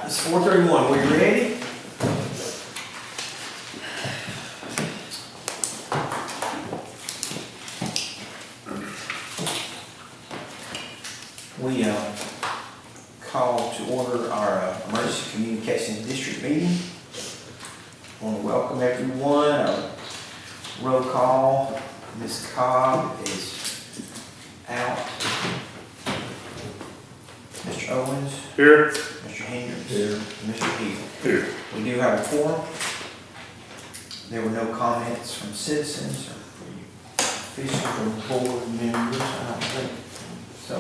it's 4:31. We ready? We call to order our emergency communications district meeting. I want to welcome everyone. Our roll call. Ms. Cobb is out. Mr. Owens. Here. Mr. Hendricks. Here. Mr. Hill. Here. We do have a quorum. There were no comments from citizens or official or board members, I don't think. So,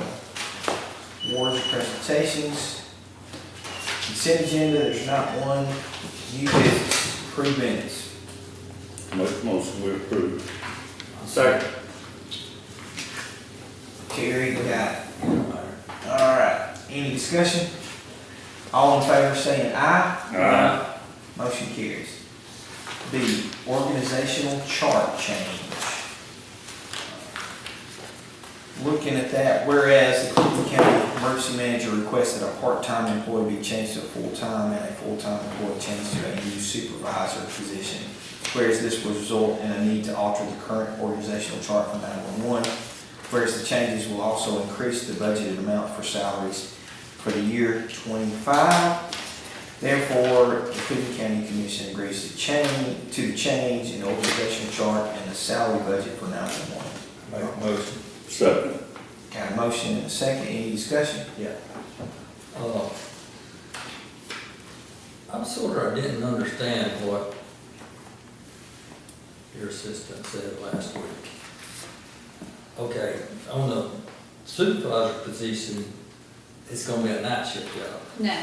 awards and presentations. Consent agenda, there's not one. New business, approved minutes. Motion we approve. Second. Terry, got it. All right, any discussion? All in favor saying aye? Aye. Motion carries. B, organizational chart change. Looking at that, whereas the Cleburne County Emergency Manager requested a part-time employee be changed to a full-time and a full-time employee changed to a new supervisor position. Whereas this would result in a need to alter the current organizational chart for 911. Whereas the changes will also increase the budgeted amount for salaries for the year 25. Therefore, the Cleburne County Commission agrees to the change in the organizational chart and the salary budget for 911. Make a motion. Second. Got a motion and a second. Any discussion? Yeah. I didn't understand what your assistant said last week. Okay, on the supervisor position, it's gonna be a night shift job. No.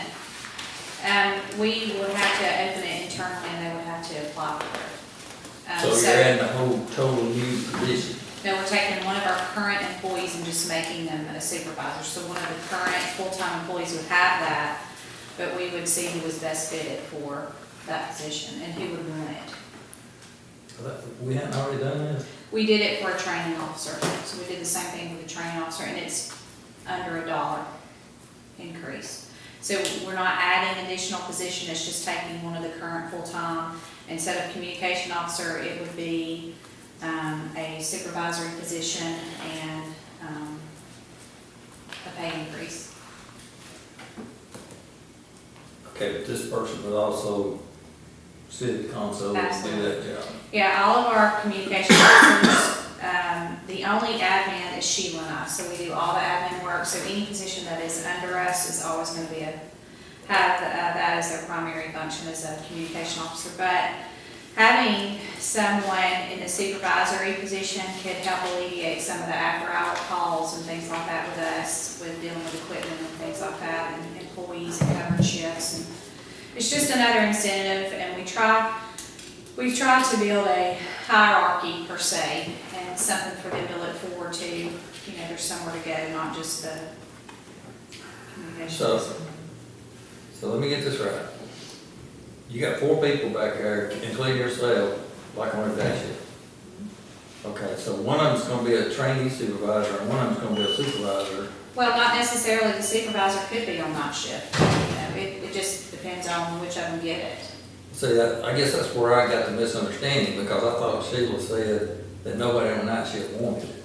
We would have to open it internally and they would have to apply for it. So you're adding a whole total new position. No, we're taking one of our current employees and just making them a supervisor. So one of the current full-time employees would have that, but we would see who was best fitted for that position and who would want it. We hadn't already done this? We did it for a training officer. So we did the same thing with the training officer and it's under $1 increase. So we're not adding additional position, it's just taking one of the current full-time. Instead of communication officer, it would be a supervisory position and a pay increase. Okay, but this person would also sit at the console and do that job. Yeah, all of our communication officers, the only admin is Sheila and I, so we do all the admin work. So any position that is under us is always going to be have that as their primary function as a communication officer. But having someone in the supervisory position could help alleviate some of the after-hour calls and things like that with us, with dealing with equipment and things like that, and employees and covering shifts. And it's just another incentive, and we've tried to build a hierarchy per se, and something for them to look forward to. You know, there's somewhere to go, not just the communication. So let me get this right. You got 4 people back there, including yourself, like on a day shift. Okay, so one of them's gonna be a trainee supervisor and one of them's gonna be a supervisor. Well, not necessarily. The supervisor could be on night shift. You know, it just depends on which of them get it. See, I guess that's where I got the misunderstanding, because I thought Sheila said that nobody on night shift wanted it.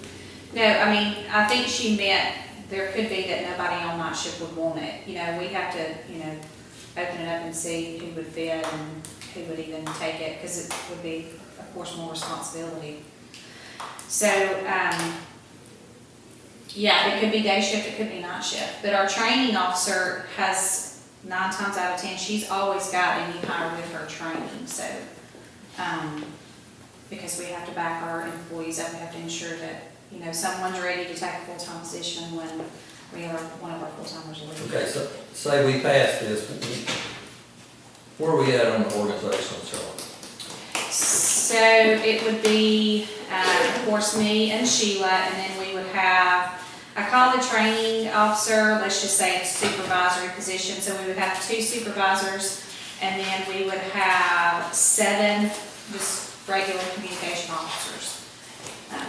No, I mean, I think she meant there could be that nobody on night shift would want it. You know, we'd have to, you know, open it up and see who would fit and who would even take it, because it would be, of course, more responsibility. So, yeah, it could be day shift, it could be night shift. But our training officer has 9 times out of 10, she's always got a new hire with her training. So, because we have to back our employees up, we have to ensure that, you know, someone's ready to take a full-time position when one of our full-timers leaves. Okay, so say we pass this, where are we at on the organizational chart? So it would be, of course, me and Sheila, and then we would have, I call the training officer, let's just say it's supervisory position, so we would have 2 supervisors, and then we would have 7 just regular communication officers.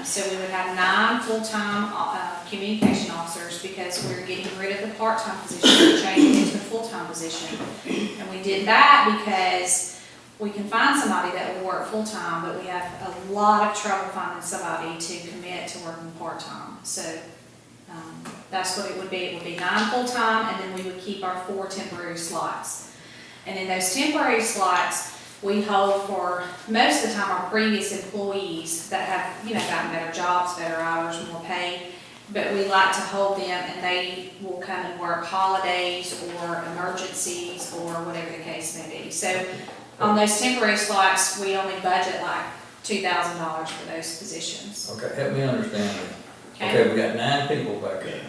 So we would have 9 full-time communication officers because we're getting rid of the part-time position and changing it to the full-time position. And we did that because we can find somebody that will work full-time, but we have a lot of trouble finding somebody to commit to working part-time. So that's what it would be. It would be 9 full-time, and then we would keep our 4 temporary slots. And in those temporary slots, we hold for most of the time our previous employees that have, gotten better jobs, better hours, more pay. But we like to hold them, and they will come and work holidays or emergencies or whatever the case may be. So on those temporary slots, we only budget like $2,000 for those positions. Okay, help me understand it. Okay, we got 9 people back there.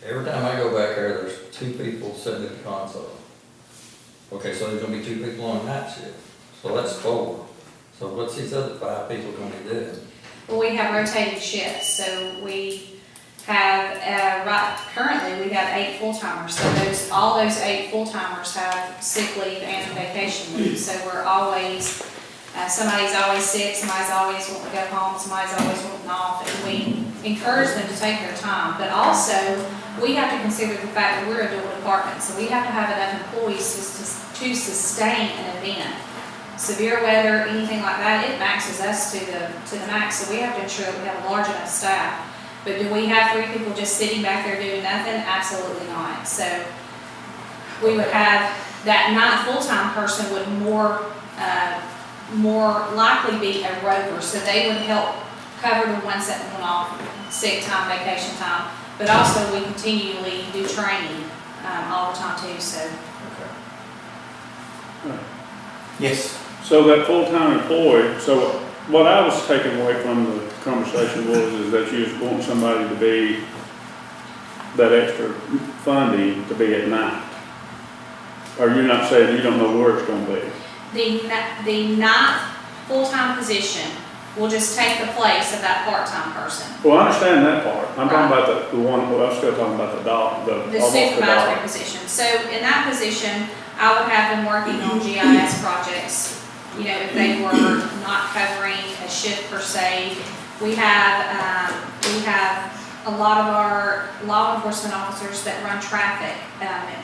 Every time I go back there, there's 2 people sitting at the console. Okay, so there's gonna be 2 people on night shift, so that's 4. So what's these other 5 people gonna be doing? Well, we have rotating shifts, so we have, currently, we have 8 full-timers. So all those 8 full-timers have sick leave and vacation leave. So we're always, somebody's always sick, somebody's always wanting to go home, somebody's always wanting off. And we encourage them to take their time. But also, we have to consider the fact that we're a dual department. So we have to have enough employees to sustain an event. Severe weather, anything like that, it maxes us to the max, so we have to ensure that we have a large enough staff. But do we have 3 people just sitting back there doing nothing? Absolutely not. So we would have that 9th full-time person would more likely be a rover, so they would help cover the ones that went off sick time, vacation time, but also we continually do training all the time too, so. Yes. So that full-time employee, so what I was taking away from the conversation is that you just want somebody to be, that extra funding to be at night. Or you're not saying you don't know where it's gonna be? The 9th full-time position will just take the place of that part-time person. Well, I understand that part. I'm talking about the one, well, I'm still talking about the dog, The supervisory position. So in that position, I would have them working on GIS projects. If they were not covering a shift per se. We have a lot of our law enforcement officers that run traffic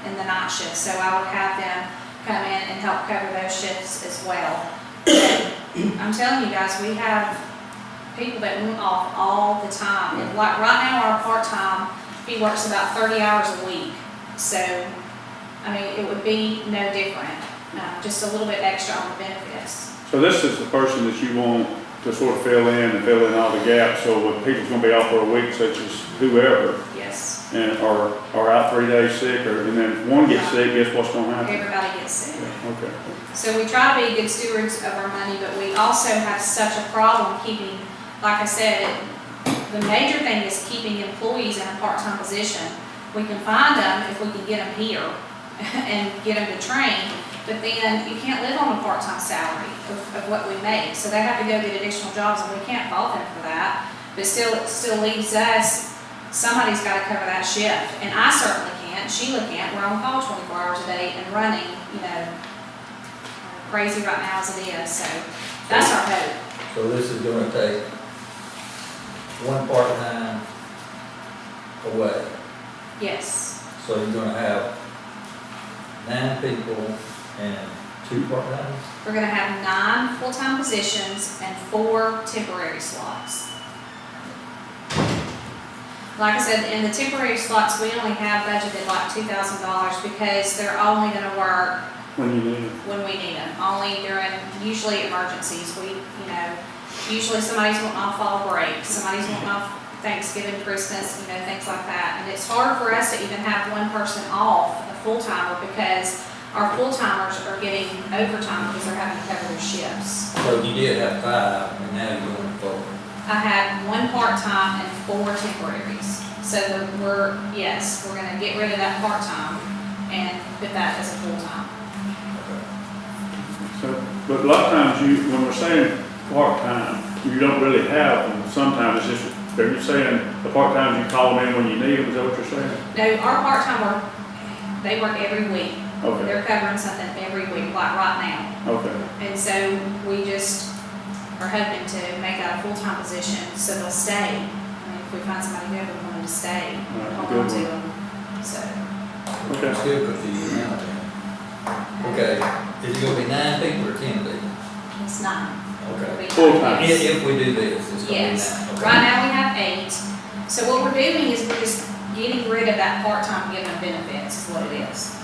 in the night shift. So I would have them come in and help cover those shifts as well. I'm telling you guys, we have people that went off all the time. And like right now, our part-time, he works about 30 hours a week. So, I mean, it would be no different, just a little bit extra on the benefits. So this is the person that you want to sort of fill in all the gaps, so when people's gonna be off for a week, such as whoever, Yes. and are out 3 days sick, and then if one gets sick, guess what's gonna happen? Everybody gets sick. Okay. So we try to be good stewards of our money, but we also have such a problem keeping, like I said, the major thing is keeping employees in a part-time position. We can find them if we can get them here and get them to train, but then you can't live on a part-time salary of what we make. So they have to go get additional jobs, and we can't fault them for that. But still, it still leaves us, somebody's got to cover that shift. And I certainly can't, Sheila can't. We're on call 24 hours a day and running, crazy right now as it is. So that's our hope. So this is gonna take 1 part-time away. Yes. So you're gonna have 9 people and 2 part-timers? We're going to have 9 full-time positions and 4 temporary slots. Like I said, in the temporary slots, we only have budgeted like $2,000 because they're only going to work When you need it. when we need them, only during usually emergencies. Usually somebody's wanting off fall break, somebody's wanting off Thanksgiving, Christmas, things like that. And it's hard for us to even have one person off, a full-timer, because our full-timers are getting overtime because they're having to cover their shifts. So you did have 5, and now you're going 4. I had 1 part-time and 4 temporaries. So we're going to get rid of that part-time and put that as a full-time. So, but a lot of times when we're saying part-time, you don't really have them. Sometimes it's just, are you saying the part-times you call them in when you need them, is that what you're saying? No, our part-time they work every week. Okay. They're covering something every week, like right now. Okay. And so we just, are hoping to make that a full-time position, so they'll stay. I mean, if we find somebody good, we want them to stay, hold on to them, so. Okay. Still confused now. Okay, is it gonna be 9 people or 10 people? It's not. Okay. Full-time. If we do this, it's gonna be 9. Yes, Okay. right now we have 8. So what we're doing is we're just getting rid of that part-time given benefits, is what it is.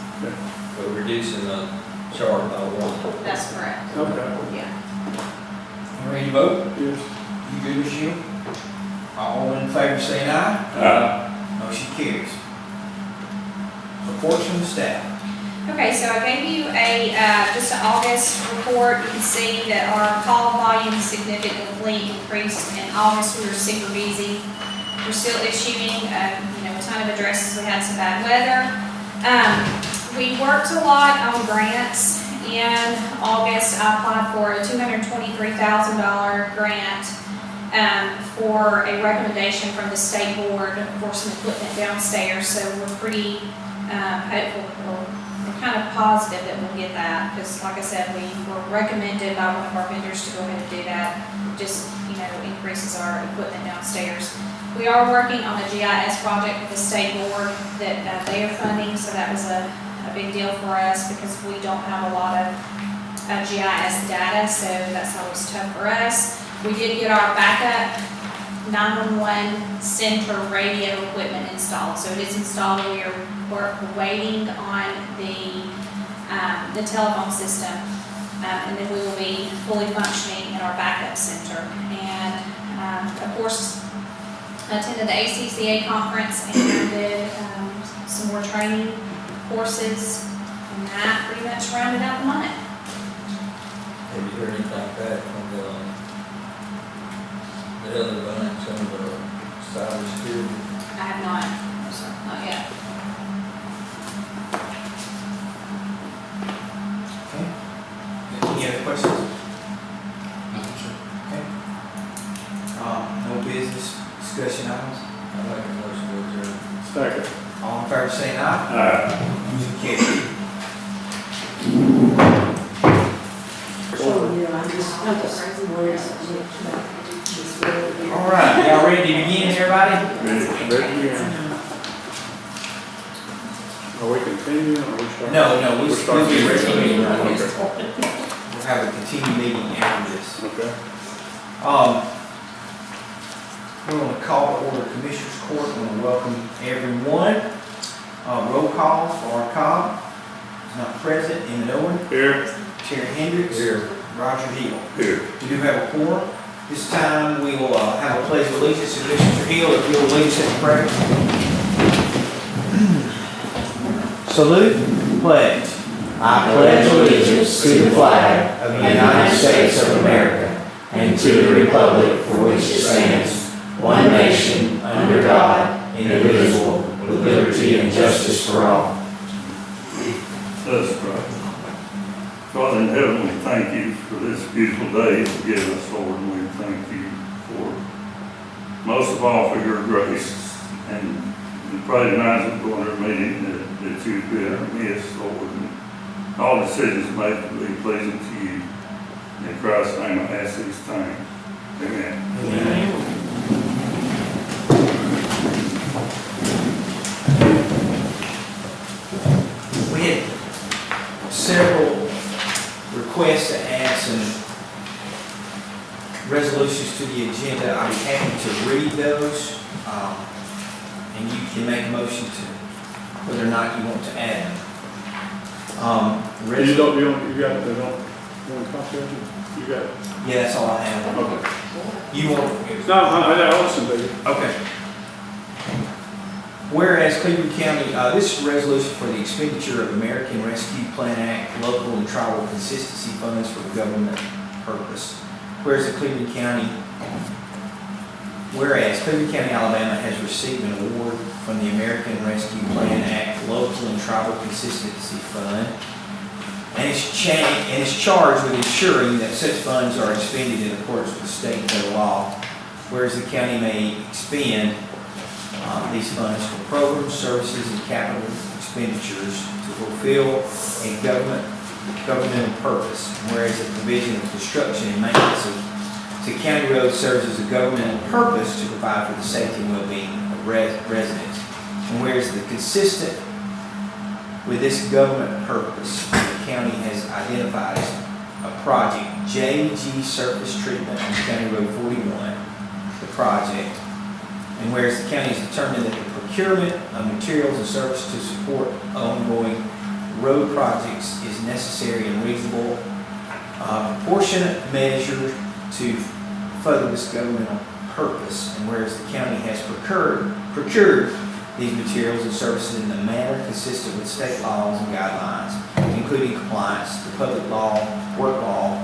We're reducing the charge by 1. That's correct. Okay. Yeah. You ready to vote? Yes. You good as you? All in favor saying aye? Motion carries. Reports from the staff. Okay, so I gave you a, just an August report. You can see that our call volume significantly increased. In August, we were super busy. We're still issuing, a ton of addresses. We had some bad weather. We worked a lot on grants. In August, I applied for a $223,000 grant for a recommendation from the state board for some equipment downstairs. So we're pretty hopeful, we're kind of positive that we'll get that, because like I said, we were recommended by one of our vendors to go ahead and do that. Just, increases our equipment downstairs. We are working on a GIS project with the state board that they are funding, so that was a big deal for us because we don't have a lot of GIS data, so that's always tough for us. We did get our backup 911 center radio equipment installed, so it is installed. We're waiting on the telephone system, and then we will be fully functioning in our backup center. And of course, attended the ACCA conference and did some more training courses, and that pretty much rounded out the month. Have you heard anything back from the other bunch on the cybersecurity? I have not, no sir, not yet. Okay. Any other questions? Okay. No business discussion items? I make a motion to adjourn. Second. All in favor saying aye? Motion carries. All right, y'all ready to begin, everybody? Are we continuing or are we starting? No, We're we'll starting. be regular meeting right Okay. here. We'll have a continued meeting after this. Okay. We're going to call to order Commissioners Court. I want to welcome everyone. Roll call for our Cobb. Is not present. Emmett Owen. Here. Terry Hendricks. Here. Roger Hill. Here. We do have a quorum. This time we will have a pledge of allegiance to Mr. Hill. If you'll lead us in prayer. Salute. Pledge. I pledge allegiance to the flag of the United States of America and to the republic for which it stands, one nation, under God, indivisible, with liberty and justice for all. Let's pray. Father in heaven, we thank you for this beautiful day you've given us, Lord, and we thank you for, most of all, for your grace. And we pray tonight as we go into our meeting that you be in our midst, Lord, and all decisions made to be pleasing to you. In Christ's name I ask these things. Amen. Amen. We had several requests to add some resolutions to the agenda. I'd be happy to read those, and you can make a motion to whether or not you want to add them. You got one copy of it? You got it? Yeah, that's all I have. Okay. You want? No, I listen to you. Okay. Whereas Cleburne County, this is a resolution for the expenditure of American Rescue Plan Act, local and tribal consistency funds for government purpose. Whereas Cleburne County, Alabama has received an award from the American Rescue Plan Act, local and tribal consistency fund, and is charged with ensuring that such funds are expended in accordance with state and federal law. Whereas the county may expend these funds for programs, services, and capital expenditures to fulfill a governmental purpose. And whereas the provision of construction and maintenance of the county road serves as a governmental purpose to provide for the safety and well-being of residents. And whereas consistent with this government purpose, the county has identified as a project, JG Surface Treatment on County Road 41, the project. And whereas the county has determined that the procurement of materials and services to support ongoing road projects is necessary and reasonable, proportionate measure to further this governmental purpose. And whereas the county has procured these materials and services in the manner consistent with state laws and guidelines, including compliance to public law, work law,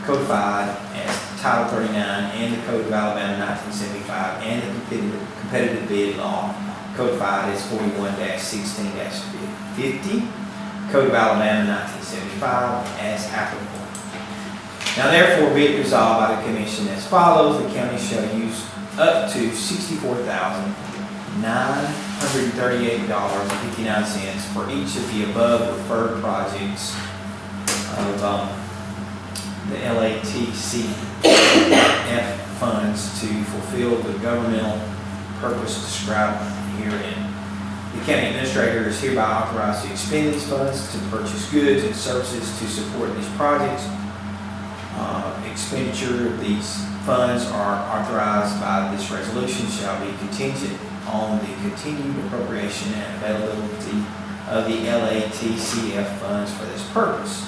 codified as Title 39 and the Code of Alabama 1975 and the competitive bid law, codified as 41-16-50, Code of Alabama 1975 as applicable. Now therefore be it resolved by the Commission as follows: the county shall use up to $64,938.59 for each of the above referred projects of the LATCF funds to fulfill the governmental purpose described herein. The county administrator is hereby authorized to expend these funds to purchase goods and services to support these projects. Expenditure of these funds are authorized by this resolution shall be contingent on the continued appropriation and availability of the LATCF funds for this purpose.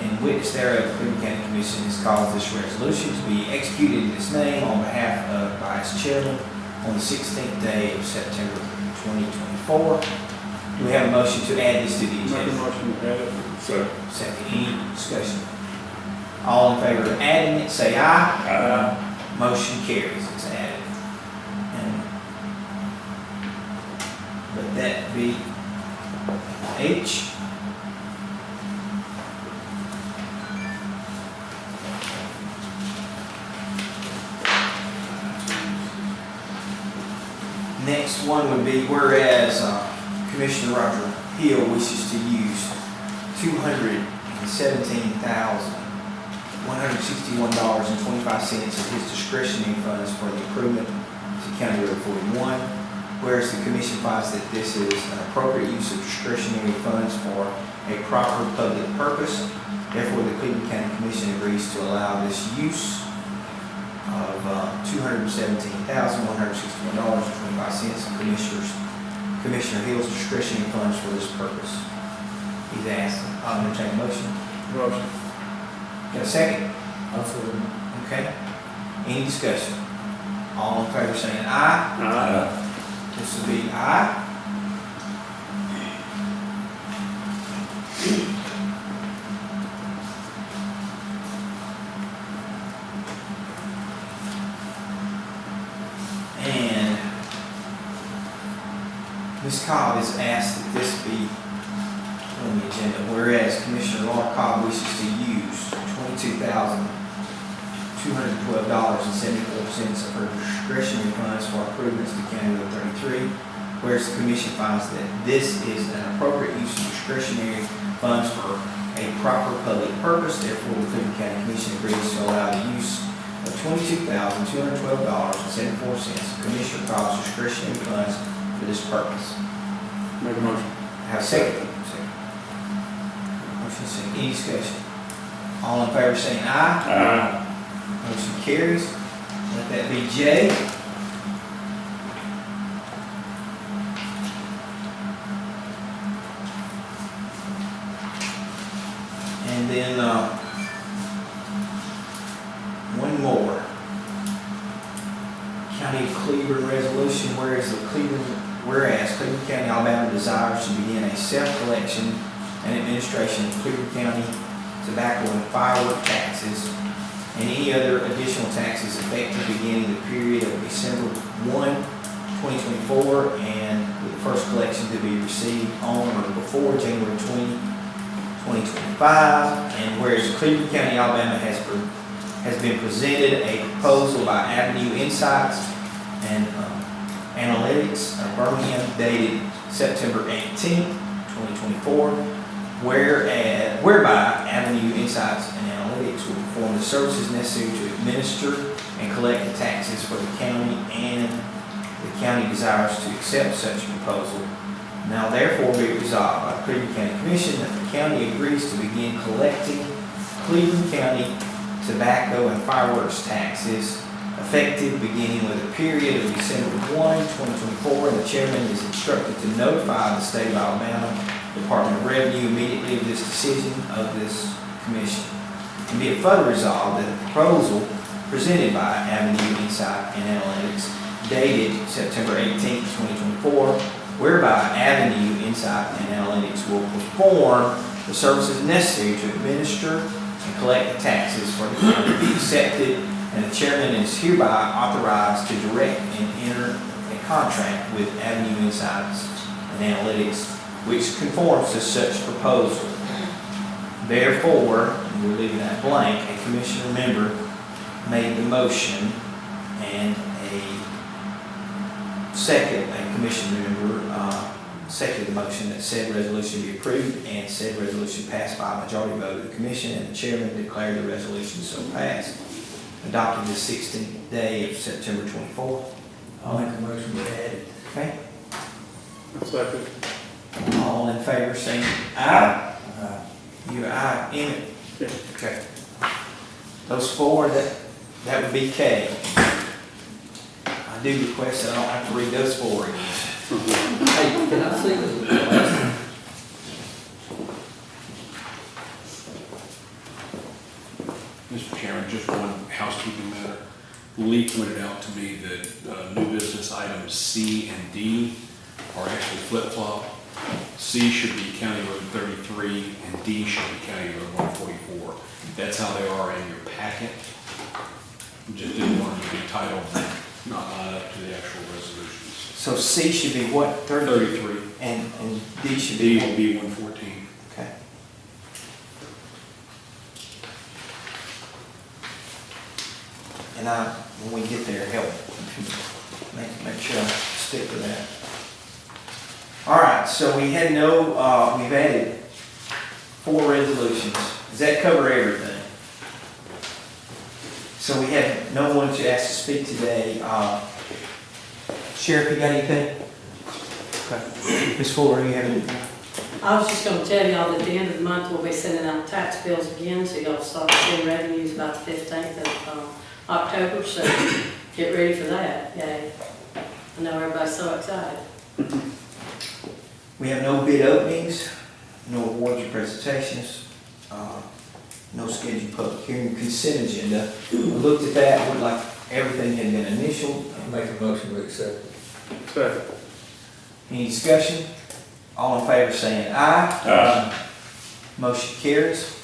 In witness thereof, the Cleburne County Commission has caused this resolution to be executed in its name on behalf of by its chairman on the 16th day of September 2024. Do we have a motion to add this to the Make a agenda? motion to add it. Second, any discussion? All in favor of adding it, say aye. Motion carries, it's added. And let that be H. Next one would be whereas Commissioner Roger Hill wishes to use $217,161.25 of his discretionary funds for the improvement to County Road 41. Whereas the Commission finds that this is an appropriate use of discretionary funds for a proper public purpose. Therefore, the Cleburne County Commission agrees to allow this use of $217,161.25 of Commissioner Hill's discretionary funds for this purpose. He's asked, I'll entertain a motion. Motion. Got a second? Also, Okay. Any discussion? All in favor saying aye? Aye. This will be aye. And Ms. Cobb has asked that this be on the agenda, whereas Commissioner Laura Cobb wishes to use $22,212.74 of her discretionary funds for improvements to County Road 33, whereas the Commission finds that this is an appropriate use of discretionary funds for a proper public purpose. Therefore, the Cleburne County Commission agrees to allow the use of $22,212.74 of Commissioner Cobb's discretionary funds for this purpose. Make a motion. Have a second? Motion second. Any discussion? All in favor saying aye? Motion carries. Let that be J. And then, one more. County of Cleburne resolution, whereas Cleburne County, Alabama desires to begin a self-collection and administration of Cleburne County tobacco and firework taxes and any other additional taxes effective beginning the period of December 1, 2024, and with the first collection to be received on or before January 20, 2025. And whereas Cleburne County, Alabama has been presented a proposal by Avenue Insights and Analytics of Birmingham dated September 18, 2024, whereby Avenue Insights and Analytics Analytics will perform the services necessary to administer and collect the taxes for the county, and the county desires to accept such proposal. Now therefore be it resolved by the Cleburne County Commission that the county agrees to begin collecting Cleburne County tobacco and fireworks taxes effective beginning with a period of December 1, 2024, and the chairman is instructed to notify the state of Alabama Department of Revenue immediately of this decision of this commission. And be it further resolved that the proposal presented by Avenue Insight and Analytics dated September 18, 2024, whereby Avenue Insight and Analytics will perform the services necessary to administer and collect the taxes for the county be accepted, and the chairman is hereby authorized to direct and enter a contract with Avenue Insights and Analytics which conforms to such proposal. Therefore, and we're leaving that blank, a commissioner member made the motion and a commissioner member seconded the motion that said resolution be approved, and said resolution passed by a majority vote of the commission, and the chairman declared the resolution so passed. Adopted the 16th day of September 24th. I'll make a motion to add it. Okay. Second. All in favor, say aye. You aye, Emmett? Yeah. Okay. Those four, that would be K. I do request that I don't have to read those four again. Hey, can I see the last one? Mr. Chairman, just one housekeeping matter. Lee pointed out to me that new business items C and D are actually flip-flop. C should be County Road 33 and D should be County Road 144. That's how they are in your packet. Just didn't want them to be titled, not line up to the actual resolutions. So C should be what, 33. And D should D be will be 114. Okay. And when we get there, help. Make sure I stick to that. All right, so we had we've added 4 resolutions. Does that cover everything? So we have no one to ask to speak today. Sheriff, you got anything? Okay. Ms. Fuller, you have anything? I was just gonna tell y'all that at the end of the month, we'll be sending out tax bills again, so y'all start seeing revenues about the 15th of October, so get ready for that, yay. I know everybody's so excited. We have no bid openings, no awards or presentations, no scheduled public hearing, consent agenda. We looked at that, looked like everything had been initialed. I'll make a motion to accept it. Second. Any discussion? All in favor saying aye. Aye. Motion carries.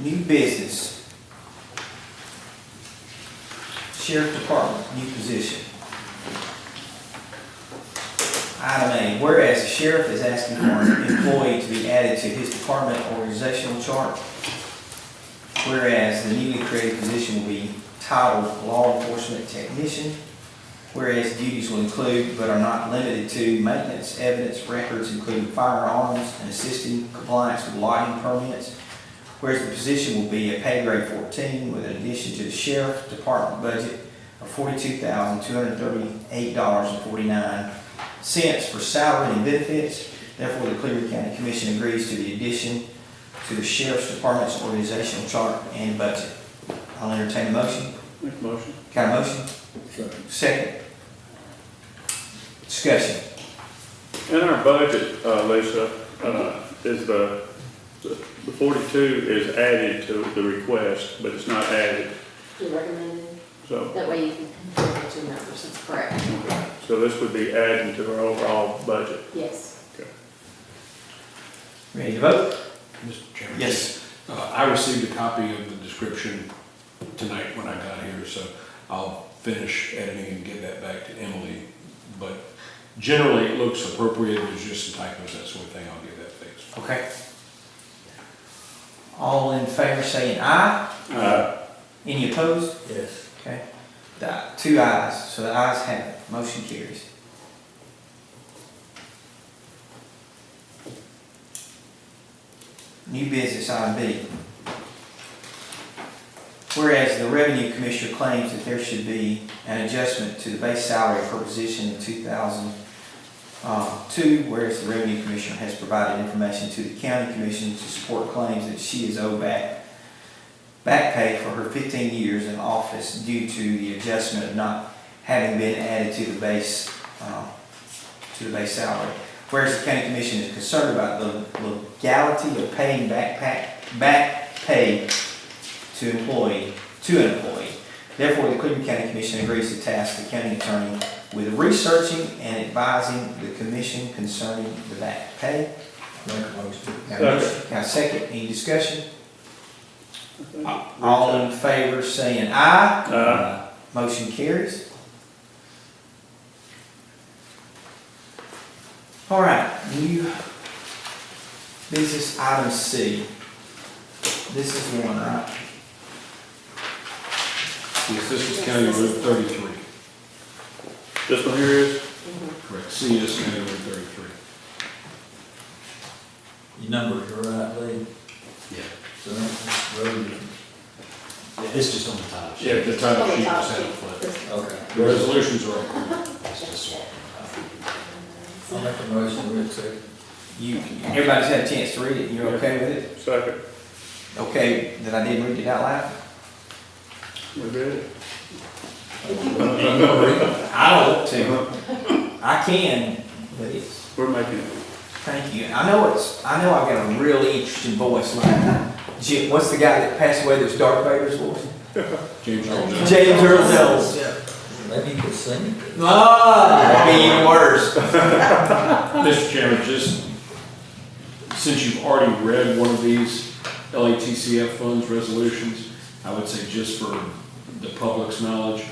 New business. Sheriff Department, new position. Item A, whereas the sheriff is asking for an employee to be added to his department organizational chart, whereas the newly created position will be titled Law Enforcement Technician, whereas duties will include, but are not limited to, maintenance, evidence, records, including firearms, and assisting compliance with lighting permits, whereas the position will be a pay grade 14 with an addition to the sheriff department budget of $42,238.49 for salary and benefits. Therefore, the Cleburne County Commission agrees to the addition to the sheriff's department's organizational chart and budget. I'll entertain a motion. Make a motion. Got a motion? Second. Discussion. In our budget, Lisa, is the 42 is added to the request, but it's not added, You recommended, so. that way you can compare the two numbers, that's correct. So this would be adding to our overall budget. Yes. Ready to vote? Mr. Chairman? Yes. I received a copy of the description tonight when I got here, so I'll finish editing and get that back to Emily. But generally, it looks appropriate. There's just some typos, that sort of thing. I'll get that fixed. Okay. All in favor saying aye. Aye. Any opposed? Yes. Okay. 2 ayes, so the ayes have it. Motion carries. New business item B. Whereas the revenue commissioner claims that there should be an adjustment to the base salary per position in 2002, whereas the revenue commissioner has provided information to the county commission to support claims that she is owed back pay for her 15 years in office due to the adjustment of not having been added to the base salary. Whereas the county commission is concerned about the legality of paying back pay to an employee. Therefore, the Cleburne County Commission agrees to task the county attorney with researching and advising the commission concerning the back pay. Make a motion. Got a motion? Got a second? Any discussion? All in favor saying aye. Motion carries. All right, new business item C. This is one, right? Yes, this is County Road 33. This one here is? Correct. C is County Road 33. Your numbers are right, Lee. Yeah. So that's road. It's just on the top. Yeah, the title On the sheet top was out sheet. of front. Okay. The resolutions are up. It's just swap. I'll make a motion, we accept. Everybody's had a chance to read it, you're okay with it? Second. Okay, that I didn't read it out loud? We good? I don't want to. I can, but it's, We're making it. thank you. I know I've got a really interesting voice like Jim, what's the guy that passed away that's Darth Vader's voice? James Earl Jones. James Earl Jones. Maybe you could sing it. That'd be even worse. Mr. Chairman, just since you've already read one of these LATCF funds resolutions, I would say just for the public's knowledge,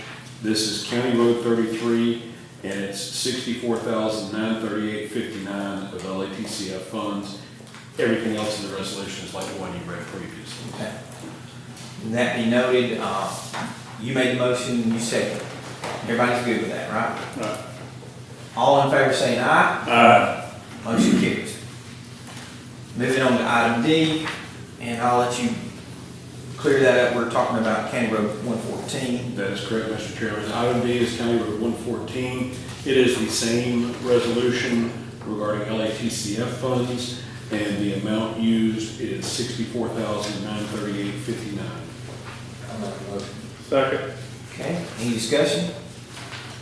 this is County Road 33, and it's $64,938.59 of LATCF funds. Everything else in the resolution is like the one you read previously. Okay. And that be noted, you made the motion, you seconded. Everybody's good with that, right? Right. All in favor saying aye. Motion carries. Moving on to item D, and I'll let you clear that up. We're talking about County Road 114. That is correct, Mr. Chairman. Item D is County Road 114. It is the same resolution regarding LATCF funds, and the amount used is $64,938.59. I'll make a motion. Second. Okay, any discussion?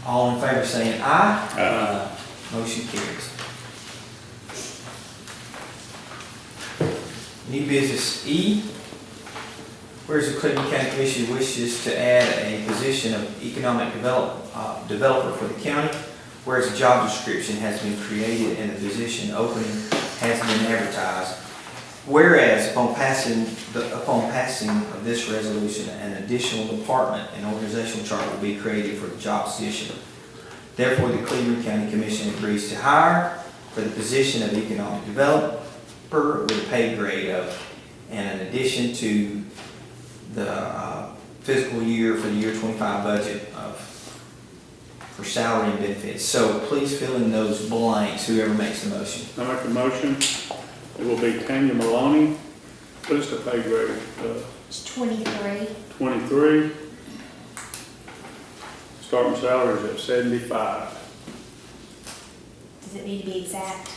All in favor saying aye. Motion carries. New business E. Whereas the Cleburne County Commission wishes to add a position of economic developer for the county, whereas a job description has been created and the position opening has been advertised. Whereas upon passing of this resolution, an additional department and organizational chart will be created for the job position. Therefore, the Cleburne County Commission agrees to hire for the position of economic developer with a pay grade of, and in addition to the fiscal year for the year 25 budget for salary and benefits. So please fill in those blanks, whoever makes the motion. I make a motion. It will be Tanya Maloney. What is the pay grade? It's 23. 23. Starting salary is at 75. Does it need to be exact?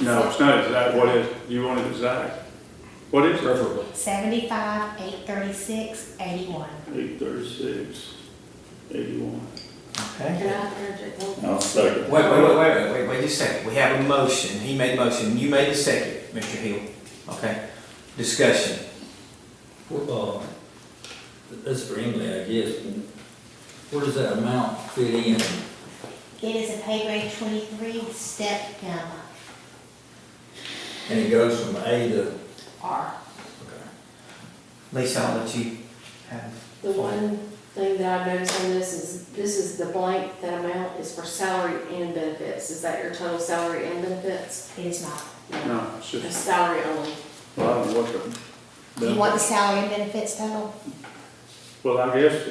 No, it's not exact. What is, you want it exact? What is it? Preferably. 75, 836, 81. 836, 81. Okay. Can I interject one? I'll second. Wait just a second. We have a motion. He made the motion. You made the second, Mr. Hill. Okay. Discussion. Well, that's for Emily, I guess. Where does that amount fit in? It is a pay grade 23, step gamma. And it goes from A to, R. okay. Lisa, I'll let you have. The one thing that I noticed on this is the blank, that amount is for salary and benefits. Is that your total salary and benefits? It is not. No, it's It's just, salary only. well, I don't know what Do you want the salary and benefits total? well, I guess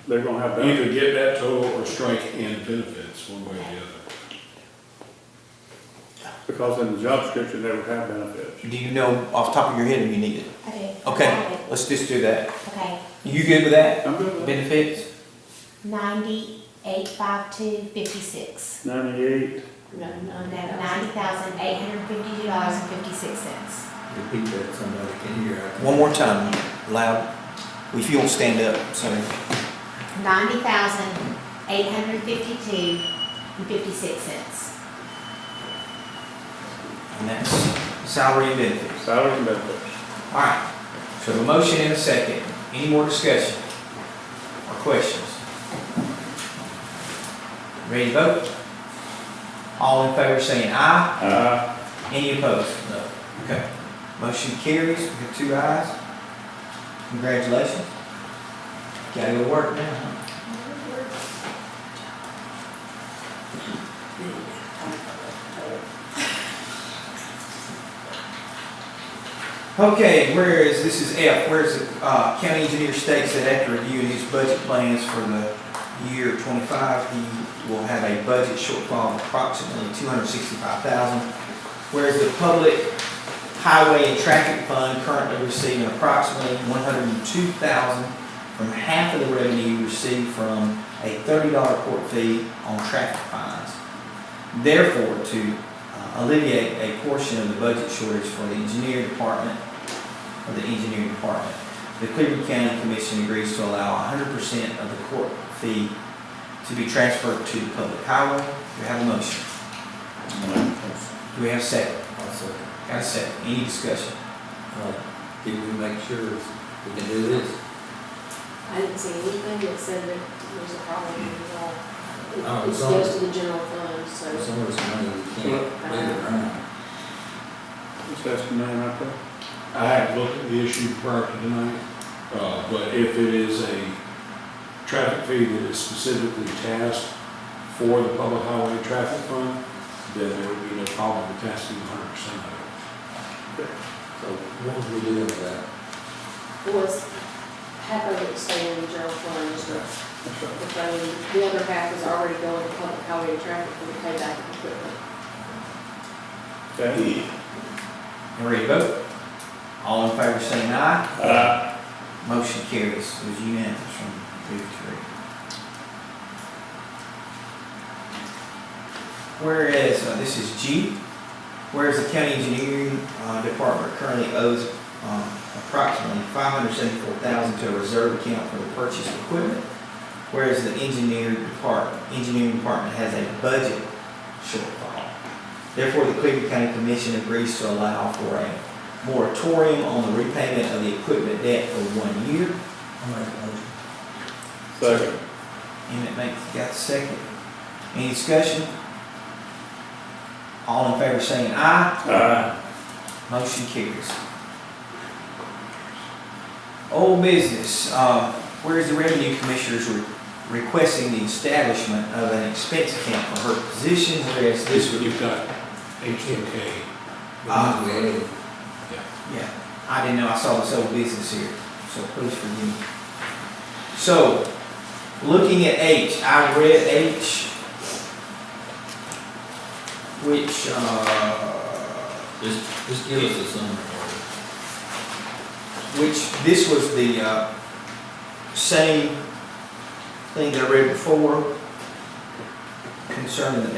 they're gonna have that. Either get that total or strike and benefits, one way or the other. Because in the job description, they would have benefits. Do you know off the top of your head if you need it? I do. I have Okay, it. let's just do that. Okay, You good with that? I'm good with that. Benefits? 98,552.56. 98, No, $90,852.56. Repeat that, somebody can hear. One more time, loud. If you won't stand up, sorry. $90,852.56. And that's salary and benefits. salary and benefits. All right, so a motion and a second. Any more discussion or questions? Ready to vote? All in favor saying aye. Any opposed? No. Okay. Motion carries. We have 2 ayes. Congratulations. Gotta go to work now, huh? Okay, whereas this is F, whereas the county engineer states that after reviewing his budget plans for the year 25, he will have a budget shortfall of approximately $265,000. Whereas the public highway and traffic fund currently receiving approximately $102,000 from half of the revenue received from a $30 court fee on traffic fines. Therefore, to alleviate a portion of the budget shortage for the engineering department, the Cleburne County Commission agrees to allow 100% of the court fee to be transferred to the public highway. Do we have a motion? Do we have a second? Also, Got a second. Any discussion? did we make sure we can do this? I didn't see anything that said that there's a problem at all. Oh, It it's goes on. to the general fund, so. Some of this money we can't move around. Let's ask the man right there. I have looked at the issue prior to tonight, but if it is a traffic fee that is specifically tasked for the public highway and traffic fund, then there would be no problem with tasking 100% of it. So what was we doing with that? It was half of it staying in the general fund, so the other half is already going to public highway and traffic for the payback of equipment. Okay. You ready to vote? All in favor saying aye. Motion carries. It was unanimous from 2 to 3. Whereas, this is G, whereas the county engineering department currently owes approximately $574,000 to a reserve account for the purchase of equipment, whereas the engineering department has a budget shortfall. Therefore, the Cleburne County Commission agrees to allow for a moratorium on the repayment of the equipment debt for 1 year. I'll make a motion. Second. Emmett got the second. Any discussion? All in favor saying aye. Motion carries. Old business, whereas the revenue commissioners were requesting the establishment of an expense account for her position, whereas this would. You've got HMK. We added. Yeah, I didn't know I saw this old business here, so please forgive me. So, looking at H, I read H, which, Just give us a summary. which this was the same thing that I read before concerning the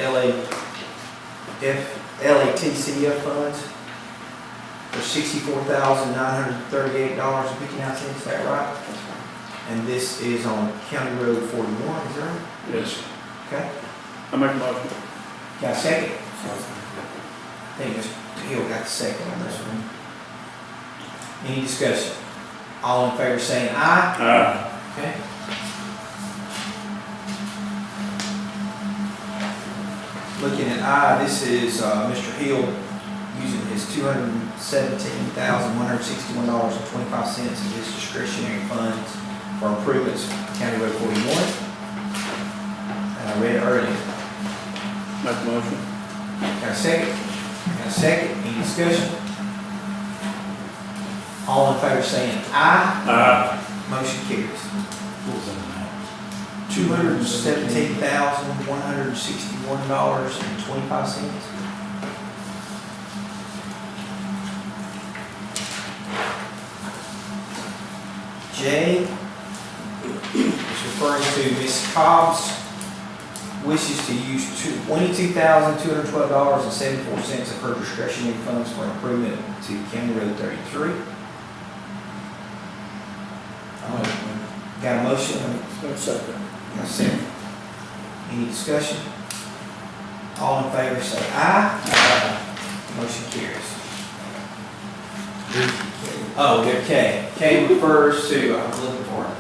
LATCF funds for $64,938.59, is that right? And this is on County Road 41, is that right? Yes. Okay, I make a motion. got a second? I think Mr. Hill got the second on this one. Any discussion? All in favor saying aye? Okay. Looking at I, this is Mr. Hill using his $217,161.25 of his discretionary funds for improvements for County Road 41. And I read it earlier. Make a motion. Got a second? Got a second? Any discussion? All in favor saying aye? Motion carries. What was that amount? $217,161.25. J is referring to Ms. Cobb's wishes to use $22,212.74 of her discretionary funds for improvement to County Road 33. Got a motion? Got a second. Any discussion? All in favor say aye. Motion carries. Oh, okay. K refers to, I was looking for it.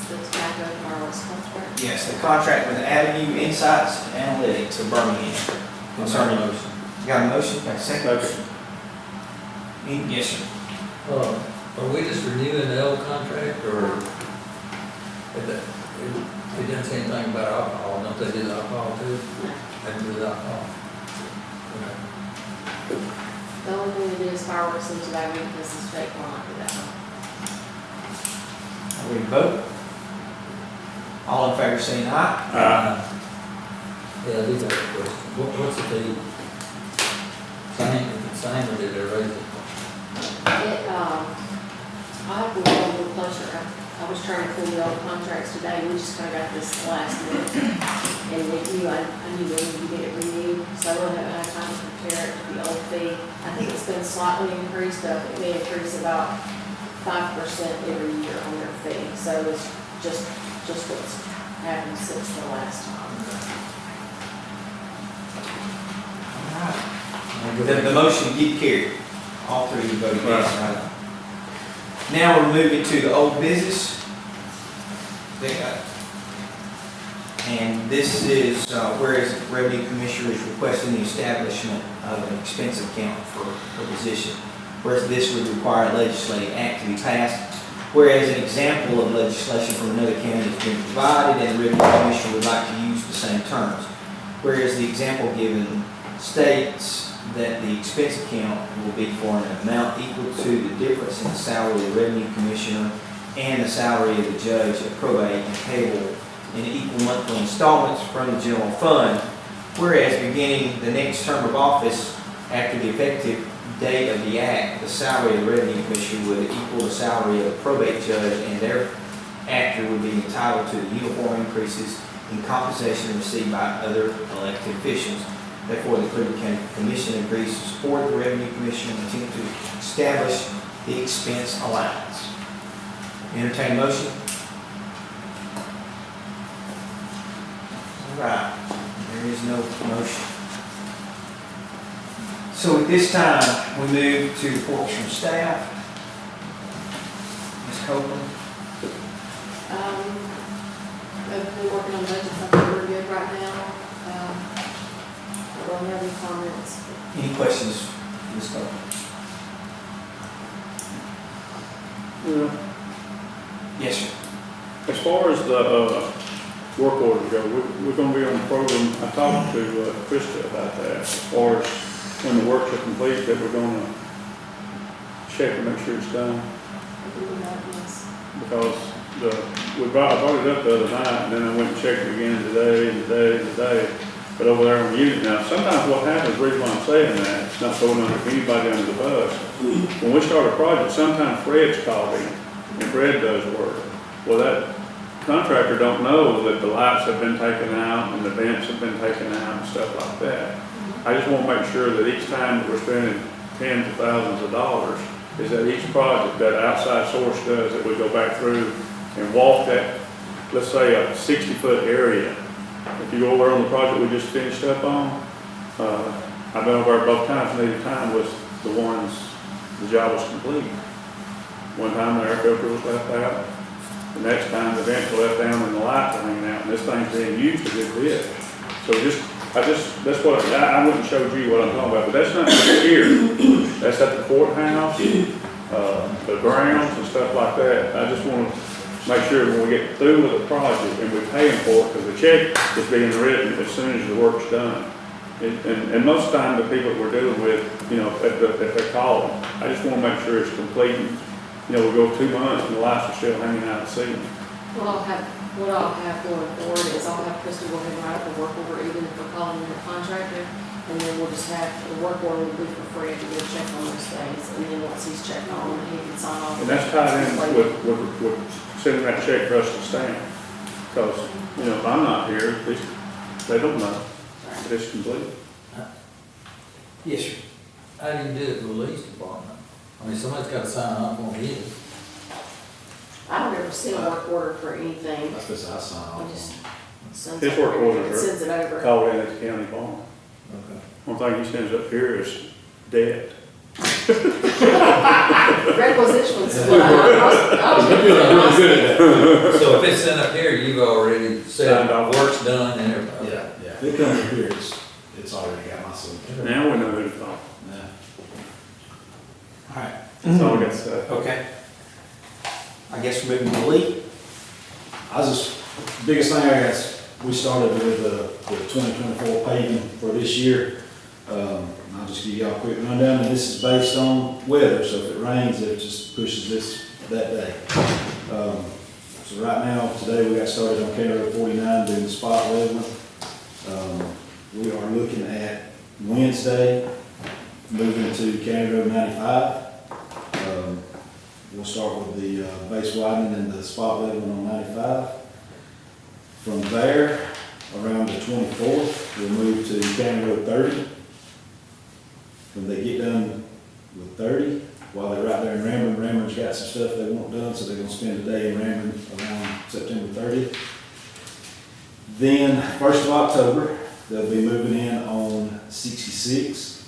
So it's back over our contract. Yes, the contract with Avenue Insights and Analytics of Birmingham concerning. Got a motion? Got a second? Yes, sir. Are we just renewing the old contract, or it doesn't say anything about alcohol? Don't they do the alcohol too? They do the alcohol. Okay. The only thing we do is fireworks and tobacco because the state will not do that. Are we vote? All in favor saying aye. Yeah, I do have a question. What's the fee? Same, if it's same, or did they raise it? I have to go a little closer. I was trying to pull the old contracts today. We just kind of got this last minute. And we knew, I knew we needed to get it renewed, so I really haven't had time to compare it to the old fee. I think it's been slightly increased, but it may increase about 5% every year on their fee. So it's just what's happened since the last time. All right. The motion did carry. All three of you voted yes. Right. Now we're moving to the old business. And this is whereas the Revenue Commissioner is requesting the establishment of an expense account for her position. Whereas this would require a legislative act to be passed. Whereas an example of legislation from another county has been provided and the Revenue Commissioner would like to use the same terms. Whereas the example given states that the expense account will be for an amount equal to the difference in the salary of the Revenue Commissioner and the salary of the judge of probate and payable in equal monthly installments from the general fund. Whereas beginning the next term of office after the effective date of the act, the salary of the Revenue Commissioner would equal the salary of the probate judge, and thereafter would be entitled to the uniform increases in compensation received by other elected officials. Therefore, the Cleburne County Commission agrees to support the Revenue Commission and attempt to establish the expense allowance. Entertain motion? All right, there is no motion. So at this time, we move to reports from staff. Ms. Copeland? We're working on budgets. I think we're good right now. I don't have any comments. Any questions, Ms. Copeland? Yeah. Yes, sir. As far as the work orders go, we're going to be on the program. I talked to Krista about that. As far as when the works are complete, that we're going to check and make sure it's done. Because I brought it up the other night, and then I went and checked it again today. But over there on the unit now, sometimes what happens, the reason why I'm saying that, it's not throwing anybody under the bus. When we start a project, sometimes Fred's called in, and Fred does work. Well, that contractor don't know that the lights have been taken out and the vents have been taken out and stuff like that. I just want to make sure that each time that we're spending tens of thousands of dollars, is that each project that outside source does, that we go back through and walk that, let's say a 60-foot area. If you go over on the project we just finished up on, I've been over there both times, and each time was the job was complete. One time the air filter was left out, the next time the vents were left down and the lights were hanging out, and this thing's being used a good bit. So that's what, I wouldn't show you what I'm talking about, but that's not here. That's at the courthouse, the grounds and stuff like that. I just want to make sure when we get through with the project and we're paying for it, because the check is being written as soon as the work's done. And most of the time the people that we're dealing with, if they call them, I just want to make sure it's complete. We'll go 2 months and the lights are still hanging out at the ceiling. What I'll have going forward is I'll have Crystal go ahead and write up a work order, even if we're calling in a contractor, and And then we'll just have, the work order will be for Fred to go check on those things, and then once he's checked on, he can sign off. And that's tied in with sending that check for us to stamp. Because, you know, if I'm not here, they don't know. It's complete. Yes, sir. How do you do it with the lease department? I mean, somebody's got to sign off on his. I don't ever see a work order for anything, That's because I sign I off just on sends His it, work orders are sends it over. called in at the county farm. Okay. One thing he sends up here is debt. Requisitions. is what I was good at that. So if it's sent up here, you've already said Signed off. work's done and everything. Yeah, yeah. If it comes up here, it's already got my signature. Now we know who to call. Yeah. All right, That's all I got to say. okay. I guess we're moving to Lee. I was just, biggest thing I guess, we started with the 2024 paving for this year. I'll just give y'all a quick rundown, and this is based on weather, so if it rains, it just pushes this that day. So right now, today, we got started on County Road 49 doing the spot leveling. We are looking at Wednesday, moving to County Road 95. We'll start with the base widening and the spot leveling on 95. From there, around the 24th, we'll move to County Road 30. When they get done with 30, while they're right there in Ramburn, Rambur's got some stuff they want done, so they're gonna spend a day in Ramburn around September 30th. Then, 1st of October, they'll be moving in on 66.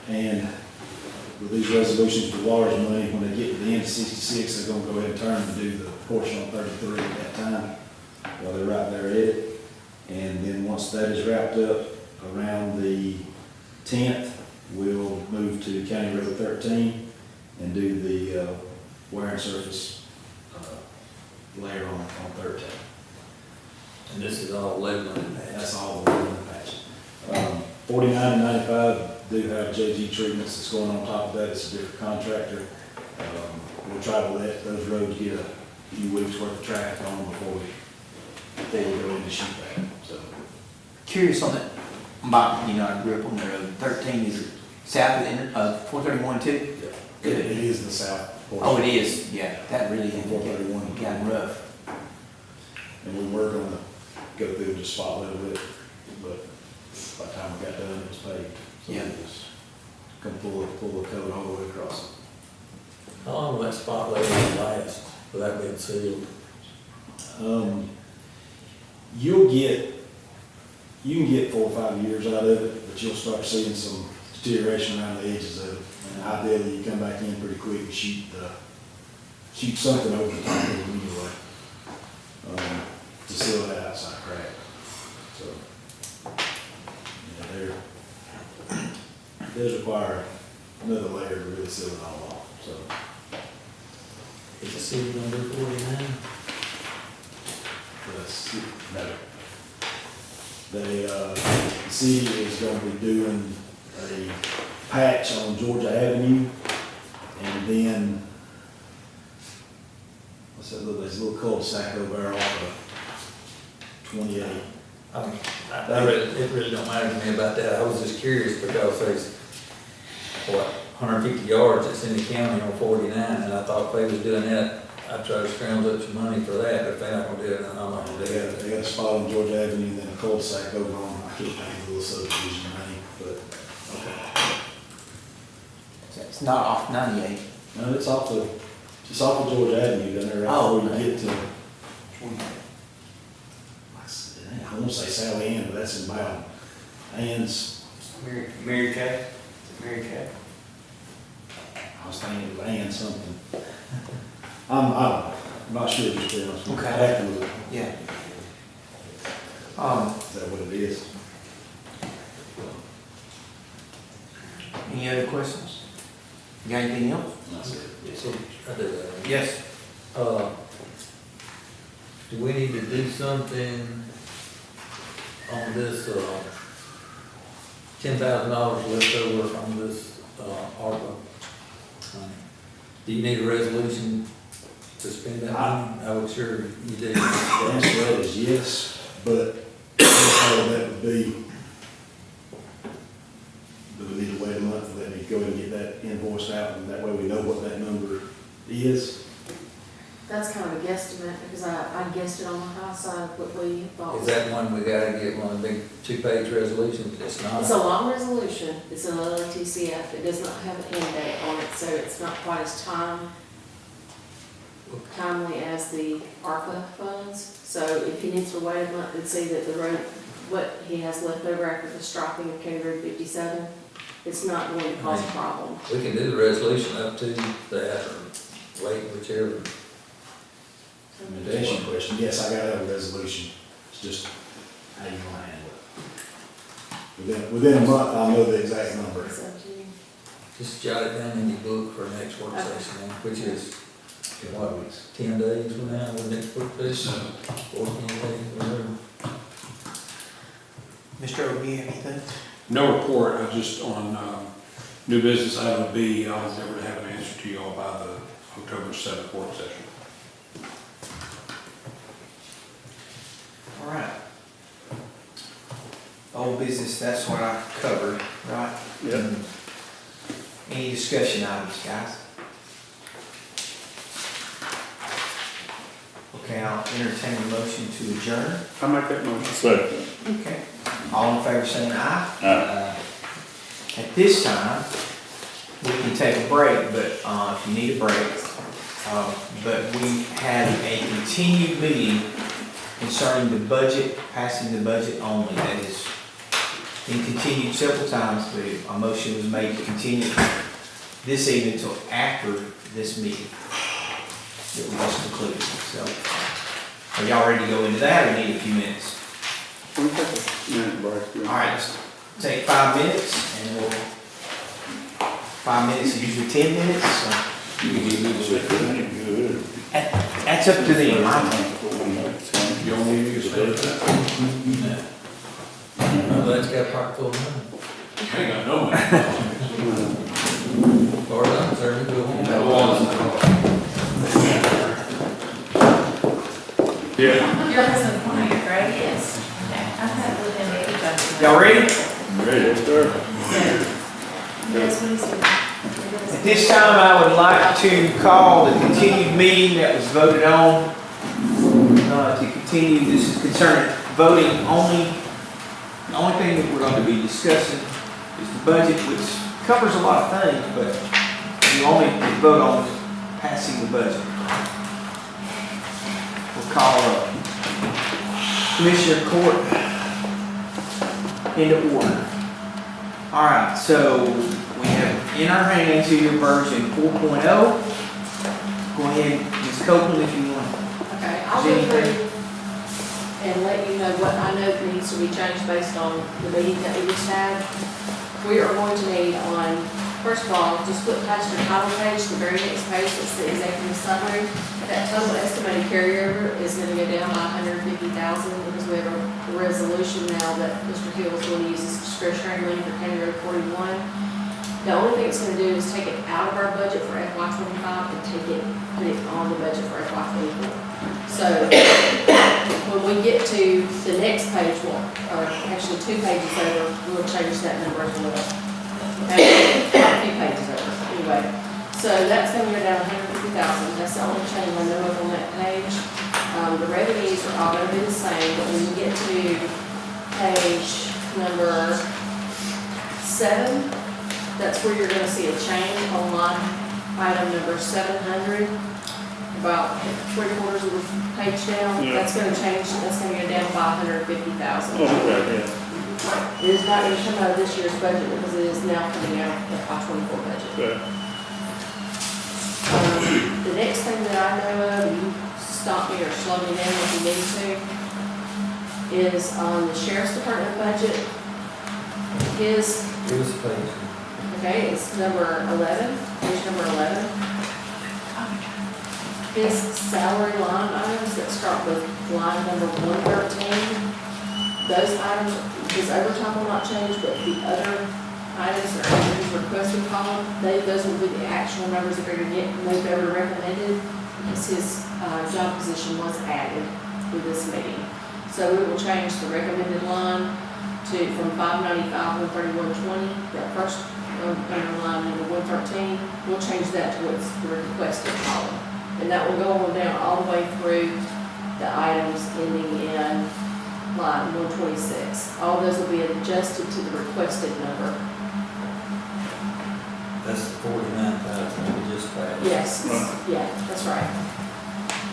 And with these resolutions for water's money, when they get to the end of 66, they're gonna go ahead and turn and do the portion on 33 at that time, while they're right there at it. And then once that is wrapped up, around the 10th, we'll move to County Road 13 and do the wear and surface layer on 13. And this is all leveling and That's all the leveling patch. 49 and 95 do have JG treatments that's going on top of that. It's a different contractor. We'll try to let those roads get a few weeks worth of traffic on them before we go into shoot that. So Curious on that, I grew up on the road. 13 is south of 431 too? it is the south portion. Oh, it is, yeah, that really had 431. gotten rough. And we were gonna go through and just spot level it, but by the time we got done, it was paved. So Yeah. we just come pull the code all the way across it. how long will that spot leveling last without being sealed? You can get 4 or 5 years out of it, but you'll start seeing some deterioration around the edges of it. And ideally, you come back in pretty quick and shoot something over the top of it anyway, to seal that outside crack. So, it does require another layer to really seal it all off, so. Is the city gonna do 49? No. The city is gonna be doing a patch on Georgia Avenue, and then, what's that little, there's a little cul-de-sac over there off of 28. I mean, it really don't matter to me about that. I was just curious because there's, 150 yards that's in the county on 49, and I thought if they was doing that, I'd try to scramble up some money for that, but if they're not gonna do it, then I'm not gonna do it. They got a spot on Georgia Avenue, and then a cul-de-sac over on, I can't think of the little subdivision name, but, So it's not off 98. no, it's off of Georgia Avenue down there, right Oh, before you okay. get to, I won't say Sally Ann, but that's in Bowden. Ann's, Mary Kay? Mary Kay? I was thinking it was Ann something. I don't know, I'm not sure just to be honest with you. Okay. I have to look. Yeah. Is that what it is? Any other questions? You got anything else? That's it. So, I do that. Yes. Do we need to do something on this, $10,000 left over on this, ARPA money? Do you need a resolution to spend that money? I would sure you do. The answer to that is yes, but part of that would be, sign quickly. Is that one we gotta get one of the big 2-page resolutions? It's not. It's a long resolution, it's an LATCF, it does not have an end date on it, so it's not quite as timely as the ARPA funds. So if he needs to wait a month and see that the road, what he has left over after the striping of County Road 57, it's not going to cause a problem. We can do the resolution up to that, or wait, whichever. And to answer your question, yes, I gotta have a resolution, it's just how you gonna handle it. Within a month, I'll know the exact number. It's up to you. Just jot it down in your book for next work Okay. session, which is, What weeks? 10 days from now, the next work session, 14 days, whatever. Mr. O'B, anything? No report, I just on new business item B, I was able to have an answer to you all by the October 7th work session. All right. Old business, that's what I covered, right? Yep. Any discussion items, guys? Okay, I'll entertain a motion to adjourn. I make that motion. Second. Okay. All in favor saying aye? Aye. At this time, we can take a break, but if you need a break, but we had a continued meeting concerning the budget, passing the budget only. That has been continued several times, but a motion was made to continue this evening until after this meeting that we just concluded. So, are y'all ready to go into that, or need a few minutes? We can take a minute break. All right, let's take 5 minutes, and we'll, 5 minutes is usually 10 minutes, so Good. that's up to them. You don't need to use that. No, that's got a pocket full of money. I ain't got no money. As far as I'm concerned, we go home. Yeah. Your husband, right? Yes. I've had with him maybe about. Y'all ready? Ready, sir. That's what he said. At this time, I would like to call the continued meeting that was voted on to continue. This is concerning voting only. The only thing that we're going to be discussing is the budget, which covers a lot of things, but you only vote on passing the budget. We'll call Commissioner Court into order. All right, so we have in our hands here version 4.0. Go ahead, Ms. Copeland, if you want. Okay, I'll go through and let you know what I know needs to be changed based on the meeting that we just had. We are going to need on, first of all, just flip past your title page, the very next page, that's the executive summary. That total estimated carryover is gonna go down by $150,000 because we have a resolution now that Mr. Hill is going to use this discretionary money for County Road 41. The only thing it's gonna do is take it out of our budget for FY '25 and put it on the budget for FY '24. So when we get to the next page, or actually 2 pages over, we'll change that number as well. Okay, a few pages over, anyway. So that's gonna go down $150,000, that's the only change I know of on that page. The revenues are all gonna be the same, but when you get to page number 7, that's where you're gonna see a change on line item number 700, about 3/4 of the page down. Yeah. That's gonna change, that's gonna go down by $150,000. Oh, okay, yeah. It is not gonna come out of this year's budget because it is now coming out of the FY '24 budget. Okay. The next thing that I know of, you stop me or slow me down if you need to, is on the sheriff's department budget. His, Give us a page. okay, it's number 11, page number 11. His salary line items that start with line number 113, those items, his overtime will not change, but the other items that are in his requested column, those will be the actual numbers that are going to get moved over to recommended, because his job position was added with this meeting. So we will change the recommended line from 595, 131.20, that first line number 113, we'll change that to what's the requested column. And that will go on down all the way through the items ending in line 126. All those will be adjusted to the requested number. That's the 49,000 we just passed. Yes, Right. yeah, that's right.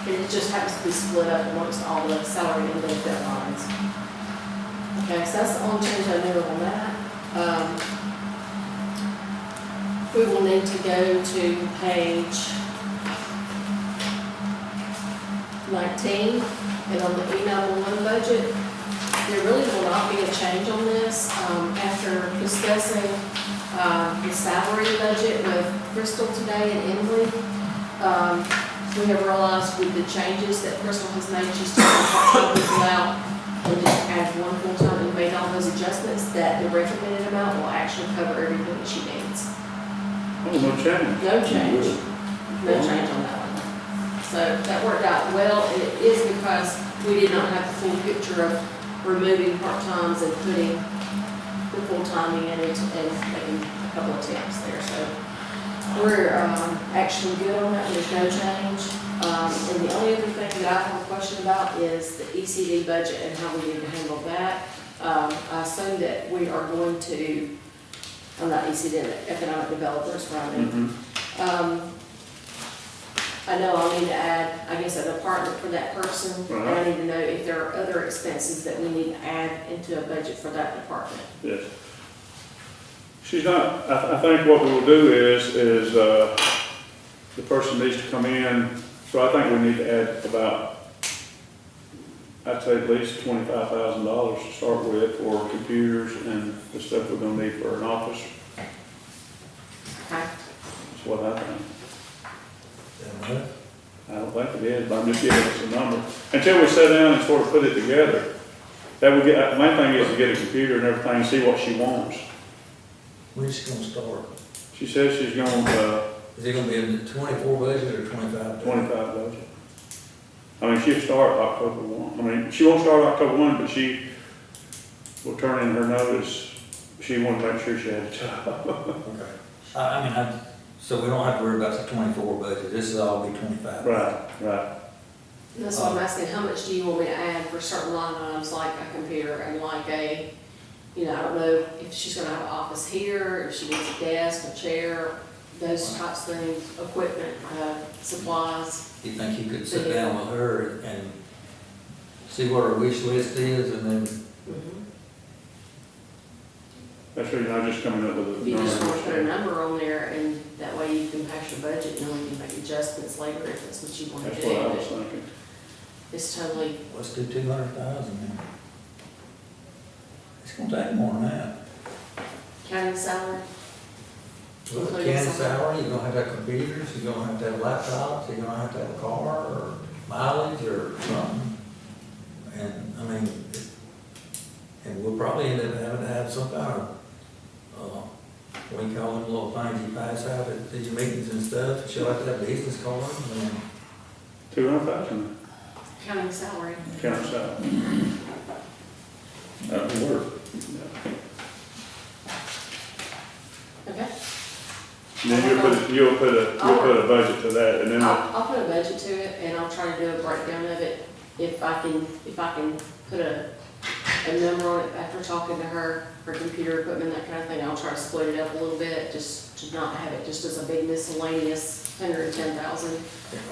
And it just happens to be split up amongst all the salary and benefit lines. Okay, so that's the only change I know on that. We will need to go to page 19, and on the E911 budget, there really will not be a change on this. After discussing the salary budget with Crystal today and Emily, we have realized with the changes that Crystal has made, she's taken part-time people out and just added one full-time and made all those adjustments, that the recommended amount will actually cover everything that she needs. Oh, no change. No change, no change on that one. So that worked out well, and it is because we did not have the full picture of removing part-times and putting the full-time in and making a couple of attempts there. So we're actually good on that, there's no change. And the only other thing that I have a question about is the ECD budget and how we need to handle that. I assume that we are going to, I'm not ECD, economic developers running. I know I'll need to add, I guess, a department for that person. And I need to know if there are other expenses that we need to add into a budget for that department. Yes. She's not, I think what we will do is the person needs to come in, so I think we need to add about, I'd say at least $25,000 to start with for computers and the stuff we're gonna need for an office. Okay. That's what I think. Yeah, I don't think it is, but I'm just giving us a number. Until we sit down and sort of put it together, that would get, the main thing is to get a computer and everything and see what she wants. when's she gonna start? She says she's going, Is it gonna be in the 24 budget or 25? 25 budget. I mean, she'll start October 1. I mean, she won't start October 1, but she will turn in her notice. She wanted to make sure she had a job. Okay. I mean, so we don't have to worry about the 24 budget, this will all be 25. Right. And that's why I'm asking, how much do you want me to add for certain line items like a computer and like a, I don't know if she's gonna have an office here, if she needs a desk, a chair, those types of things, equipment, supplies. You think you could sit down with her and see what her wish list is and then? Mhm. That's really not just coming up with a If you just want to put a number. number on there, and that way you can pass your budget, and then we can make adjustments later if that's what you want to That's do. what I was But thinking. it's totally, Let's do 200,000 then. It's gonna take more than that. county salary. Well, Including county salary. salary, you're gonna have to have computers, you're gonna have to have laptops, you're gonna have to have a car or mileage or something. And, I mean, and we'll probably end up having to have some kind of, what do you call them little things you pass out at your meetings and stuff. She'll have to have business cards and 200,000 County salary. counts out. That would work. Okay. And then you'll put a budget to that, and then I'll put a budget to it, and I'll try to do a breakdown of it. If I can put a number on it after talking to her computer equipment, that kind of thing, I'll try to split it up a little bit, just to not have it just as a big miscellaneous 110,000.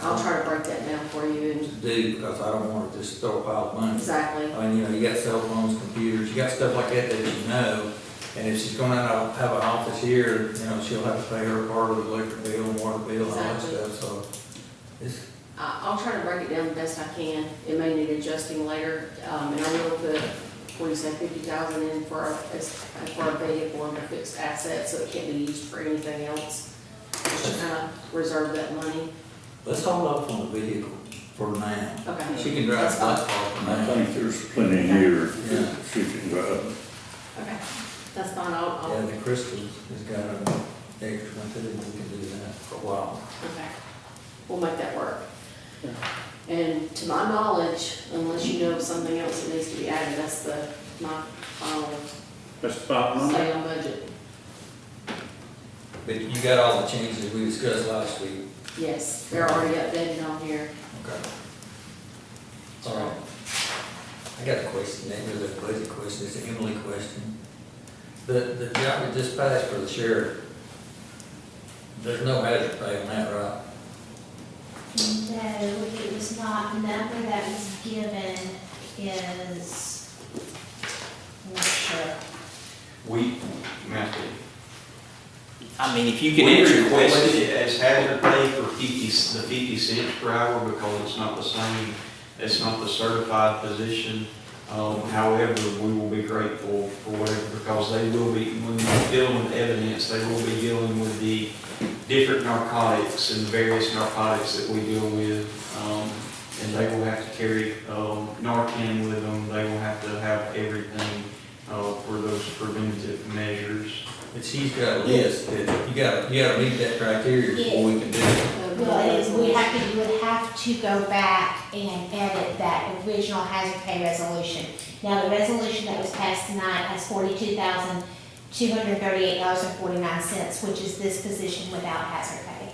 I'll try to break that down for you to and do, because I don't want to just throw a pile of money. exactly. I mean, you got cell phones, computers, you got stuff like that that you know, and if she's gonna have an office here, she'll have to pay her part of the electric bill and water bill and all that Exactly. stuff, so it's, I'll try to break it down the best I can. It may need adjusting later, and I will put, what do you say, 50,000 in for a vehicle and a fixed asset, so it can't be used for anything else. Just to kind of reserve that money. let's hold off on the vehicle for now. Okay. She can drive That's the bus fine. car for I now. think there's plenty of years Yeah. that she can drive. Okay, that's fine, I'll, Yeah, the Crystal has got an extra one too, we can do that for a while. okay. We'll make that work. And to my knowledge, unless you know of something else that needs to be added, that's my final that's the final number. say on budget. But you got all the changes we discussed last week. Yes, they're already updated on here. Okay. All I got a question, that was a budget question, it's an Emily question. The job that just passed for the sheriff, there's no hazard pay on that, right? No, it was not, the number that was given is, I'm not sure. We, Matthew. I mean, if you can We answer requested questions. it as hazard pay for the 50 cents per hour because it's not the same, it's not the certified position. However, we will be grateful for whatever, because they will be, when they're dealing with evidence, they will be dealing with the different narcotics and various narcotics that we deal with. And they will have to carry Narcan with them, they will have to have everything for those preventative measures. But she's got a list, that you gotta meet that criteria before we can do it. Well, it is, you would have to go back and edit that original hazard pay resolution. Now, the resolution that was passed tonight has $42,238.49, which is this position without hazard pay.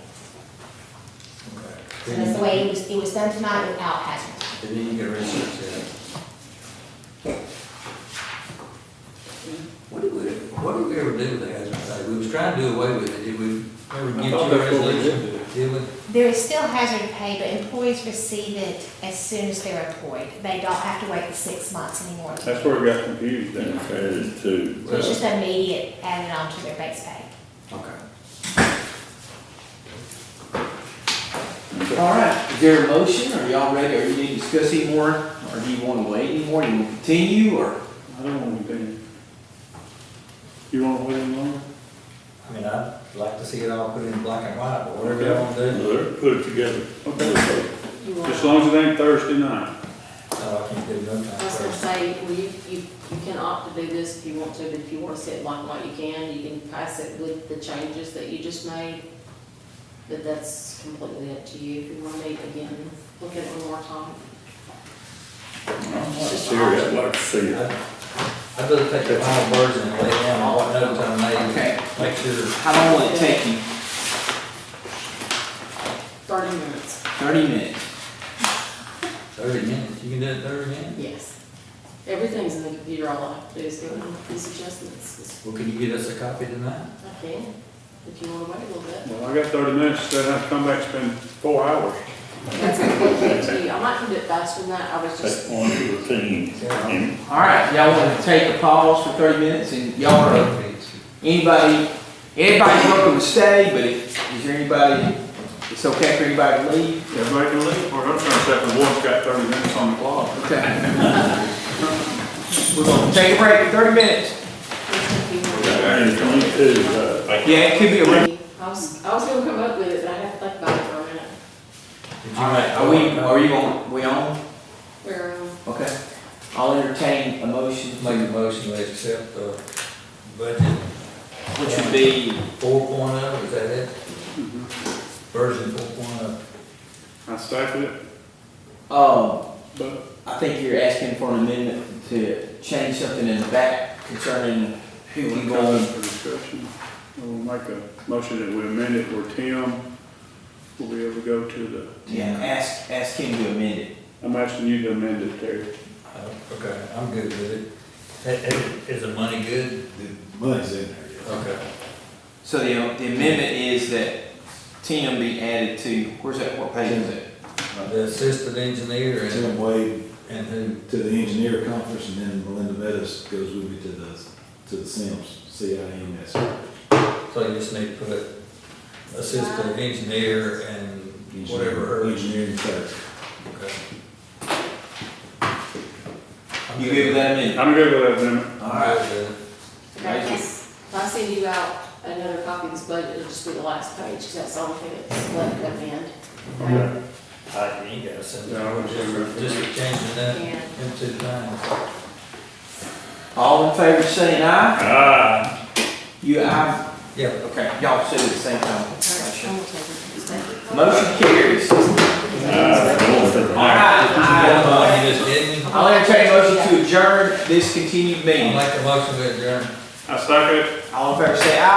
So that's the way it was done tonight without hazard pay. And then you can research that. What did we ever do with the hazard pay? We was trying to do away with it, did we ever I give you thought a that's what we resolution? did. Did we? There is still hazard pay, but employees receive it as soon as they're employed. They don't have to wait the 6 months anymore. That's where it got confused then. Added to. So it's just immediate added on to their base pay. Okay. All right, is there a motion? Are y'all ready? Are you need to discuss any more? Or do you want to wait any more? Do you want to continue or? I don't want anything. You want to wait any longer? I mean, I'd like to see it all put in black and white, but whatever you want to do. Put it together. Okay. You want- As long as it ain't Thursday night. No, I can't do no I was time gonna first. say, well, you can opt to do this if you want to, but if you want to set it black and white, you can pass it with the changes that you just made. But that's completely up to you, if you want to meet again, look at it one more time. Terry, I'd like to see it. I'd rather take the final version and lay it down on what notes I made. Okay. Make sure. How long will it take you? 30 minutes. 30 minutes. 30 minutes, you can do it in 30 minutes? Yes. Everything's in the computer, all I have to do is go in these adjustments. Well, can you get us a copy tonight? I can, if you want to wait a little bit. Well, I got 30 minutes, then I have to come back and spend 4 hours. That's completely up to you. I might do it faster than that, I was just. Take one for the team. And All right, y'all want to take a pause for 30 minutes and y'all are, everybody's welcome to stay, but is there anybody, it's okay for anybody to leave? Everybody can leave, or I'm trying to say the board's got 30 minutes on the clock. Okay. We're gonna take a break for 30 minutes. and 22, Yeah, it could be a break. I was gonna come up with it, but I have to think about it for a minute. Did All right, are you on, we on? Where, Okay. I'll entertain a motion, Make a motion to accept the budget which would be, 4.0, is that it? Mhm. Version 4.0. I second it, but I think you're asking for an amendment to change something in the back concerning who we we're going. for discussion. We'll make a motion that we amend it where Tim will be able to go to the, Yeah, ask him to amend it. I'm asking you to amend it, Terry. Okay, I'm good with it. Is the money good? The money's in there. Okay. So the amendment is that Tim be added to, where's that, what page is it? The assistant engineer Tim Wade and who? to the engineer conference, and then Melinda Meadows goes with me to the Sims, CIMS. So you just need to put assistant engineer and whatever her. Engineering clerk. Okay. You good with that amendment? I'm good with that amendment. All right. if I send you out another copy of this budget, it'll just be the last page, because that's the only thing that's left at the end. Okay. I ain't gotta send it. No, Just changing that And into time. All in favor saying aye? Ah, You aye? Yeah. Okay, y'all say it at the same time. I'm gonna take it. Motion carries. All right, You just did me? I'll entertain a motion to adjourn this continued I'll meeting. make a motion to adjourn. I second it. All in favor say aye. ah.